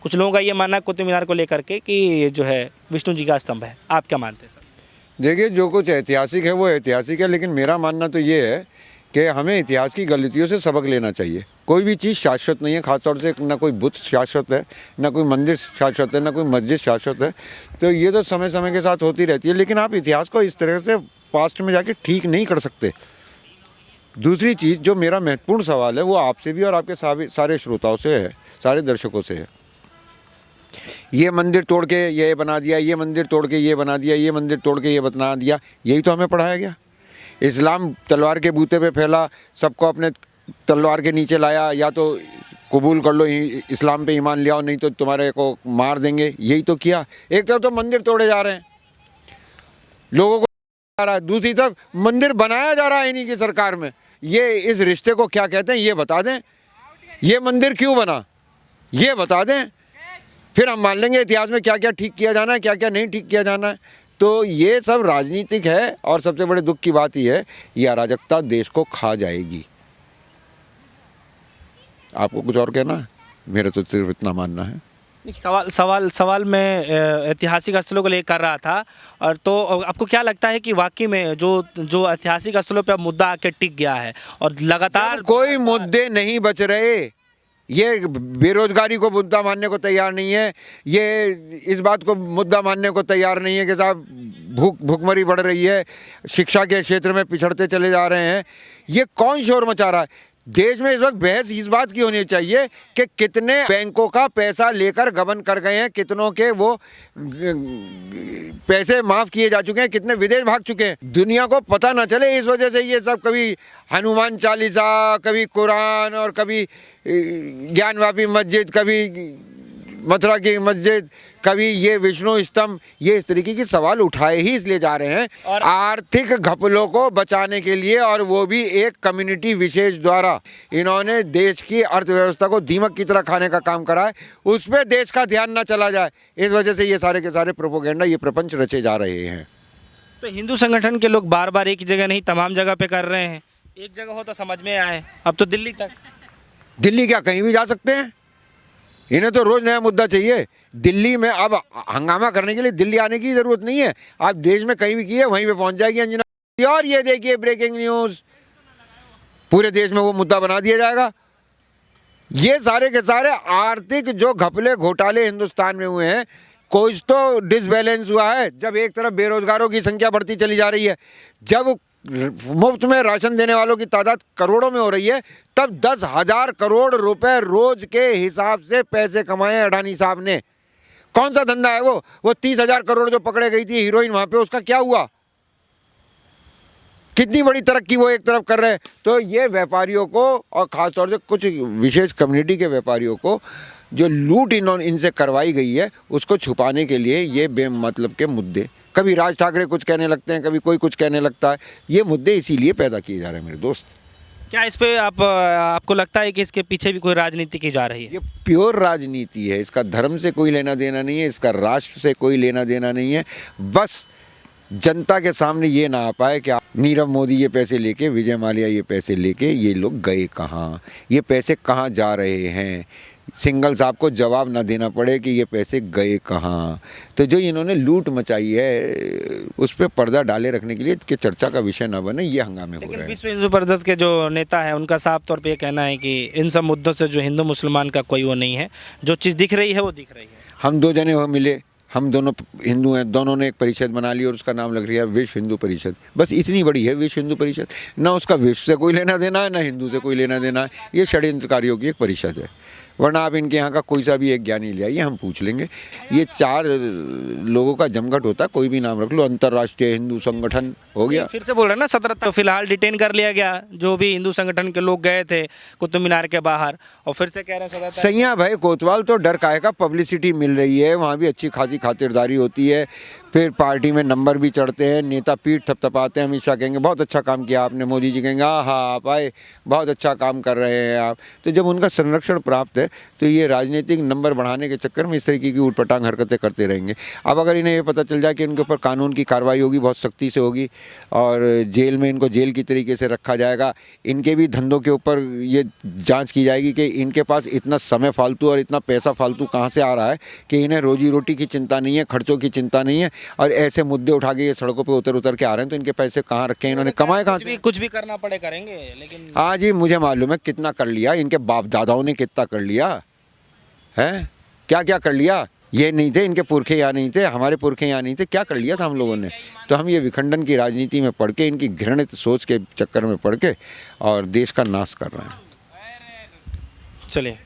कुछ लोगों का ये मानना है कुतुब मीनार को लेकर के कि ये जो है विष्णु जी का स्तंभ है। आप क्या मानते हैं सर? देखिए, जो कुछ ऐतिहासिक है वो ऐतिहासिक है, लेकिन मेरा मानना तो ये है कि हमें इतिहास की गलतियों से सबक लेना चाहिए। कोई भी चीज़ शाश्वत नहीं है, खासतौर से ना कोई बुत शाश्वत है, ना कोई मंदिर शाश्वत है, ना कोई मस्जिद शाश्वत है। तो ये तो समय समय के साथ होती रहती है, लेकिन आप इतिहास को इस तरह से पास्ट में जाके ठीक नहीं कर सकते। दूसरी चीज़ जो मेरा महत्वपूर्ण सवाल है वो आपसे भी और आपके सारे श्रोताओं से है, सारे दर्शकों से है। ये मंदिर तोड़ के ये बना दिया, ये मंदिर तोड़ के ये बना दिया, ये मंदिर तोड़ के ये बना दिया, यही तो हमें पढ़ाया गया। इस्लाम तलवार के बूते पे फैला, सबको अपने तलवार के नीचे लाया, या तो कबूल कर लो इस्लाम पे ईमान ले आओ, नहीं तो तुम्हारे को मार देंगे, यही तो किया। एक तरफ तो मंदिर तोड़े जा रहे हैं, लोगों को जा रहा है, दूसरी तरफ मंदिर बनाया जा रहा है इन्हीं की सरकार में। ये इस रिश्ते को क्या कहते हैं ये बता दें, ये मंदिर क्यों बना ये बता दें, फिर हम मान लेंगे इतिहास में क्या क्या ठीक किया जाना है, क्या क्या नहीं ठीक किया जाना है। तो ये सब राजनीतिक है, और सबसे बड़े दुख की बात यह है ये अराजकता देश को खा जाएगी। आपको कुछ और कहना है? मेरा तो सिर्फ इतना मानना है। सवाल मैं ऐतिहासिक स्थलों को लेकर कर रहा था, और तो आपको क्या लगता है कि वाकई में जो ऐतिहासिक स्थलों पे मुद्दा आके टिक गया है और लगातार कोई मुद्दे नहीं बच रहे, ये बेरोजगारी को मुद्दा मानने को तैयार नहीं है, ये इस बात को मुद्दा मानने को तैयार नहीं है कि साहब भूखमरी बढ़ रही है, शिक्षा के क्षेत्र में पिछड़ते चले जा रहे हैं, ये कौन शोर मचा रहा है? देश में इस वक्त बहस इस बात की होनी चाहिए कि कितने बैंकों का पैसा लेकर गबन कर गए हैं, कितनों के वो पैसे माफ़ किए जा चुके हैं, कितने विदेश भाग चुके हैं, दुनिया को पता ना चले। इस वजह से ये सब कभी हनुमान चालीसा, कभी कुरान, और कभी ज्ञानवापी मस्जिद, कभी मथुरा की मस्जिद, कभी ये विष्णु स्तंभ, ये इस तरीके के सवाल उठाए ही इसलिए जा रहे हैं और आर्थिक घपलों को बचाने के लिए, और वो भी एक कम्युनिटी विशेष द्वारा। इन्होंने देश की अर्थव्यवस्था को दीमक की तरह खाने का काम करा है, उस पर देश का ध्यान ना चला जाए, इस वजह से ये सारे के सारे प्रोपोगेंडा, ये प्रपंच रचे जा रहे हैं। तो हिंदू संगठन के लोग बार बार एक जगह नहीं तमाम जगह पे कर रहे हैं, एक जगह हो तो समझ में आए, अब तो दिल्ली तक। दिल्ली क्या कहीं भी जा सकते हैं? इन्हें तो रोज़ नया मुद्दा चाहिए। दिल्ली में अब हंगामा करने के लिए दिल्ली आने की ज़रूरत नहीं है, आप देश में कहीं भी किए वहीं पे पहुंच जाएगी अंजना। और ये देखिए ब्रेकिंग न्यूज़, पूरे देश में वो मुद्दा बना दिया जाएगा। ये सारे के सारे आर्थिक जो घपले घोटाले हिंदुस्तान में हुए हैं, कुछ तो डिसबैलेंस हुआ है। जब एक तरफ बेरोजगारों की संख्या बढ़ती चली जा रही है, जब मुफ्त में राशन देने वालों की तादाद करोड़ों में हो रही है, तब 10,000 करोड़ रुपए रोज के हिसाब से पैसे कमाए अडानी साहब ने। कौन सा धंधा है वो 30,000 करोड़ जो पकड़े गई थी हीरोइन वहां पे, उसका क्या हुआ? कितनी बड़ी तरक्की वो एक तरफ कर रहे हैं। तो ये व्यापारियों को, और ख़ासतौर से कुछ विशेष कम्युनिटी के व्यापारियों को, जो लूट इनसे करवाई गई है, उसको छुपाने के लिए ये बेमतलब के मुद्दे, कभी राज ठाकरे कुछ कहने लगते हैं, कभी कोई कुछ कहने लगता है, ये मुद्दे इसीलिए पैदा किए जा रहे हैं मेरे दोस्त। क्या इस पे आपको लगता है कि इसके पीछे भी कोई राजनीति की जा रही है? ये प्योर राजनीति है, इसका धर्म से कोई लेना देना नहीं है, इसका राष्ट्र से कोई लेना देना नहीं है। बस जनता के सामने ये ना आ पाए कि नीरव मोदी ये पैसे लेके, विजय माल्या ये पैसे लेके, ये लोग गए कहाँ, ये पैसे कहाँ जा रहे हैं, सिंगल साहब को जवाब ना देना पड़े कि ये पैसे गए कहाँ। तो जो इन्होंने लूट मचाई है उस पर पर्दा डाले रखने के लिए कि चर्चा का विषय ना बने, ये हंगामे हो रहे हैं। विश्व हिंदू परिषद के जो नेता हैं उनका साफ तौर पे ये कहना है कि इन सब मुद्दों से जो हिंदू मुसलमान का कोई वो नहीं है, जो चीज़ दिख रही है वो दिख रही है। हम दो जने हो मिले, हम दोनों हिंदू हैं, दोनों ने एक परिषद बना ली और उसका नाम लग रहा है विश्व हिंदू परिषद। बस इतनी बड़ी है विश्व हिंदू परिषद, ना उसका विश्व से कोई लेना देना है, ना हिंदू से कोई लेना देना है। ये षड्यंत्रकारियों की एक परिषद है, वरना आप इनके यहाँ का कोई सा भी एक ज्ञानी ले आइए, हम पूछ लेंगे। ये 4 लोगों का जमघट होता है, कोई भी नाम रख लो, अंतर्राष्ट्रीय हिंदू संगठन हो गया। फिर से बोल रहे हैं ना 17 तो फिलहाल डिटेन कर लिया गया जो भी हिंदू संगठन के लोग गए थे कुतुब मीनार के बाहर, और फिर से कह रहे हैं सैया भाई कोतवाल तो डर काहे का, पब्लिसिटी मिल रही है, वहाँ भी अच्छी खासी खातिरदारी होती है, फिर पार्टी में नंबर भी चढ़ते हैं, नेता पीठ थपथपाते हैं, अमित शाह कहेंगे बहुत अच्छा काम किया आपने, मोदी जी कहेंगे हाँ आप आए बहुत अच्छा काम कर रहे हैं आप। तो जब उनका संरक्षण प्राप्त है है, तो ये राजनीतिक नंबर बढ़ाने के चक्कर में इस तरीके की ऊटपटांग हरकतें करते रहेंगे। अब अगर इन्हें ये पता चल जाए कि इनके ऊपर कानून की कार्रवाई होगी, बहुत सख्ती से होगी और जेल में इनको जेल की तरीके से रखा जाएगा, इनके भी धंधों के ऊपर ये जांच की जाएगी कि इनके पास इतना समय फालतू और इतना पैसा फालतू कहाँ से आ रहा है कि इन्हें रोजी रोटी की चिंता नहीं है, खर्चों की चिंता नहीं है, और ऐसे मुद्दे उठा के ये सड़कों पे उतर उतर के आ रहे हैं, तो इनके पैसे कहाँ रखे हैं, इन्होंने कमाए कहाँ से? कुछ भी करना पड़े करेंगे, लेकिन हाँ जी, मुझे मालूम है कितना कर लिया, इनके बाप दादाओं ने कितना कर लिया है, क्या क्या कर लिया। ये नहीं थे, इनके पुरखे यहाँ नहीं थे, हमारे पुरखे यहाँ नहीं थे, क्या कर लिया था हम लोगों ने। तो हम ये विखंडन की राजनीति में पढ़ के, इनकी घृणित सोच के चक्कर में पड़ के और देश का नाश कर रहे हैं। चलिए।